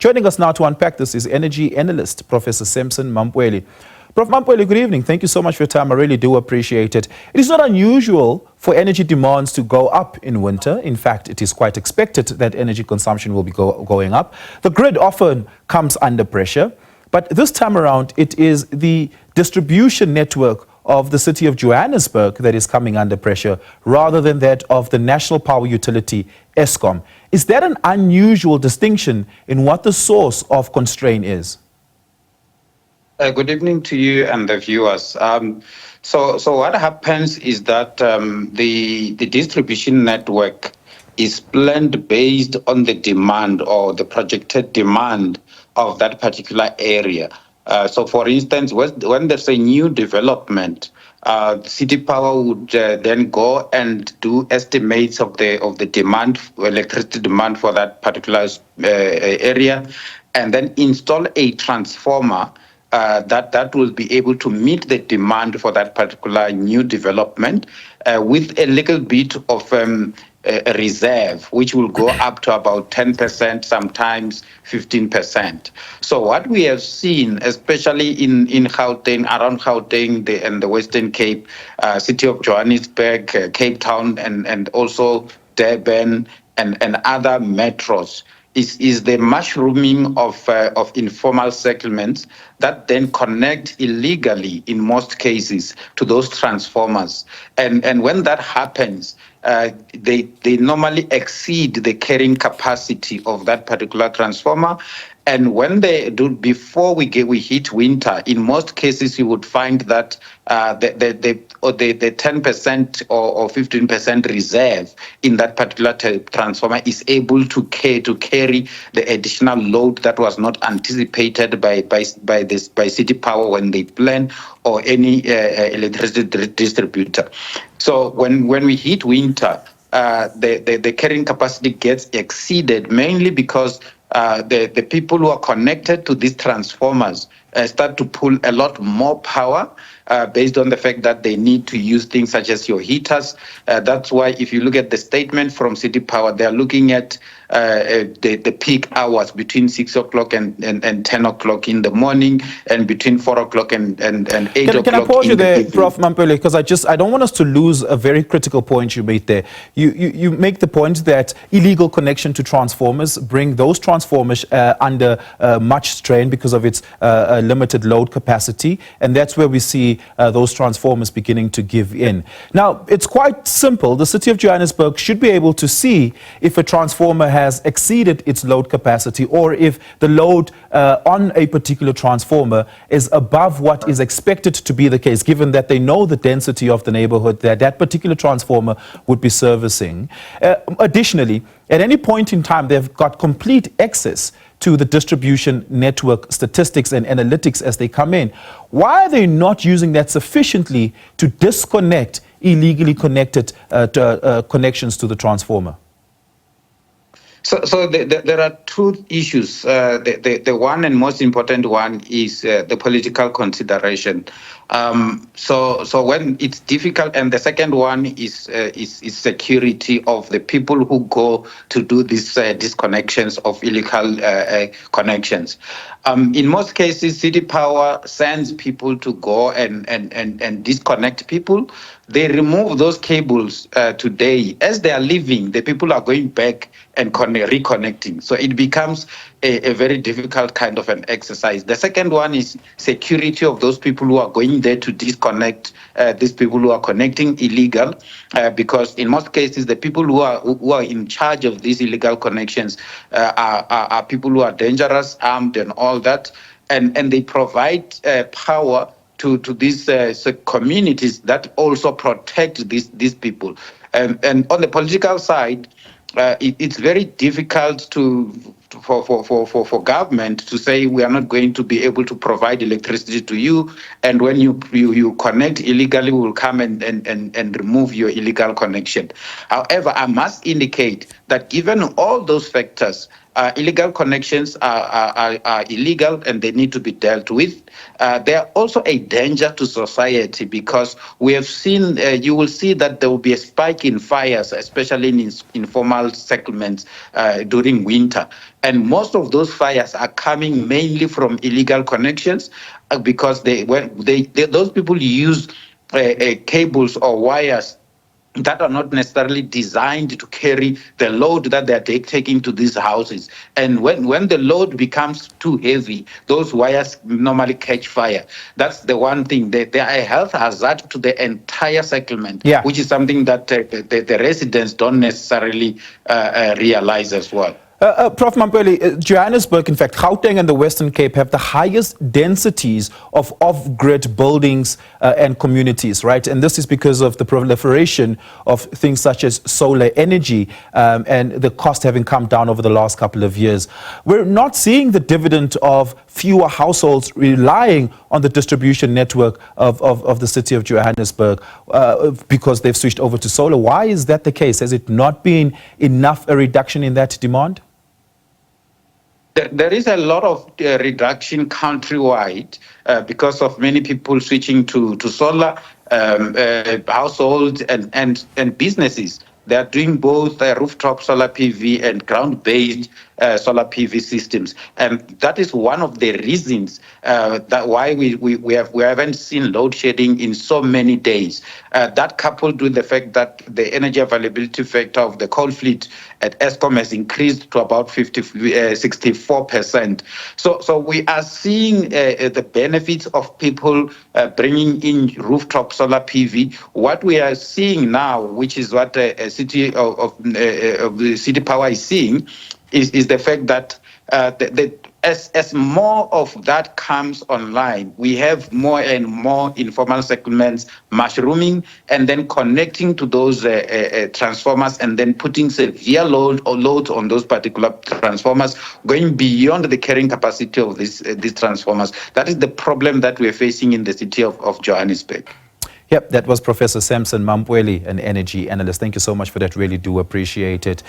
Joining us now to unpack this is energy analyst, Professor Sampson Mamphweli. Prof. Mamphweli, good evening. Thank you so much for your time. I really do appreciate it. It is not unusual for energy demands to go up in winter. In fact, it is quite expected that energy consumption will be going up. The grid often comes under pressure, but this time around, it is the distribution network of the city of Johannesburg that is coming under pressure rather than that of the national power utility, Eskom. Is that an unusual distinction in what the source of constraint is? Good evening to you and the viewers. So what happens is that the distribution network is planned based on the demand or the projected demand of that particular area. So, for instance, when there's a new development, City Power would then go and do estimates of the demand, electricity demand for that particular area, and then install a transformer that will be able to meet the demand for that particular new development with a little bit of a reserve, which will go up to about 10%, sometimes 15%. So what we have seen, especially in Gauteng, around Gauteng and the Western Cape, city of Johannesburg, Cape Town, and also Durban and other metros, is the mushrooming of informal settlements that then connect illegally, in most cases, to those transformers. And when that happens, they normally exceed the carrying capacity of that particular transformer. And when they do, before we hit winter, in most cases you would find that the 10% or 15% reserve in that particular transformer is able to carry the additional load that was not anticipated by City Power when they plan, or any electricity distributor. So when we hit winter, the carrying capacity gets exceeded, mainly because the people who are connected to these transformers start to pull a lot more power based on the fact that they need to use things such as your heaters. That's why if you look at the statement from City Power, they're looking at the peak hours between 6 o'clock and 10 o'clock in the morning, and between 4 o'clock and 8 o'clock. Can I pause you there, Prof. Mamphweli, because I don't want us to lose a very critical point you made there. You make the point that illegal connection to transformers bring those transformers under much strain because of its limited load capacity, and that's where we see those transformers beginning to give in. Now, it's quite simple. The city of Johannesburg should be able to see if a transformer has exceeded its load capacity, or if the load on a particular transformer is above what is expected to be the case, given that they know the density of the neighborhood that that particular transformer would be servicing. Additionally, at any point in time, they've got complete access to the distribution network statistics and analytics as they come in. Why are they not using that sufficiently to disconnect illegally connected connections to the transformer? So there are two issues. The one and most important one is the political consideration. So when it's difficult, and the second one is security of the people who go to do these disconnections of illegal connections. In most cases, City Power sends people to go and disconnect people. They remove those cables today. As they are leaving, the people are going back and reconnecting. So it becomes a very difficult kind of an exercise. The second one is security of those people who are going there to disconnect these people who are connecting illegal, because in most cases the people who are in charge of these illegal connections are people who are dangerous, armed, and all that, and they provide power to these communities that also protect these people. And on the political side, it's very difficult for government to say we are not going to be able to provide electricity to you, and when you connect illegally, we will come and remove your illegal connection. However, I must indicate that given all those factors, Illegal connections are illegal and they need to be dealt with. They are also a danger to society because we have seen, you will see that there will be a spike in fires, especially in informal settlements during winter. And most of those fires are coming mainly from illegal connections because those people use cables or wires that are not necessarily designed to carry the load that they're taking to these houses. And when the load becomes too heavy, those wires normally catch fire. That's the one thing. They are a health hazard to the entire settlement, Yeah. which is something that the residents don't necessarily realize as well. Prof. Mamphweli, Johannesburg, in fact, Gauteng and the Western Cape have the highest densities of off-grid buildings and communities, right? And this is because of the proliferation of things such as solar energy and the cost having come down over the last couple of years. We're not seeing the dividend of fewer households relying on the distribution network of the city of Johannesburg because they've switched over to solar. Why is that the case? Has it not been enough a reduction in that demand? There is a lot of reduction countrywide because of many people switching to solar, households and businesses. They are doing both rooftop solar PV and ground-based solar PV systems, and that is one of the reasons that why we haven't seen load shedding in so many days. That coupled with the fact that the energy availability factor of the coal fleet at Eskom has increased to about 64%. So we are seeing the benefits of people bringing in rooftop solar PV. What we are seeing now, which is what City of the City Power is seeing, is the fact that as more of that comes online, we have more and more informal settlements mushrooming and then connecting to those transformers and then putting severe loads on those particular transformers, going beyond the carrying capacity of these transformers. That is the problem that we're facing in the city of Johannesburg. Yep, that was Professor Sampson Mamphweli, an energy analyst. Thank you so much for that. Really do appreciate it.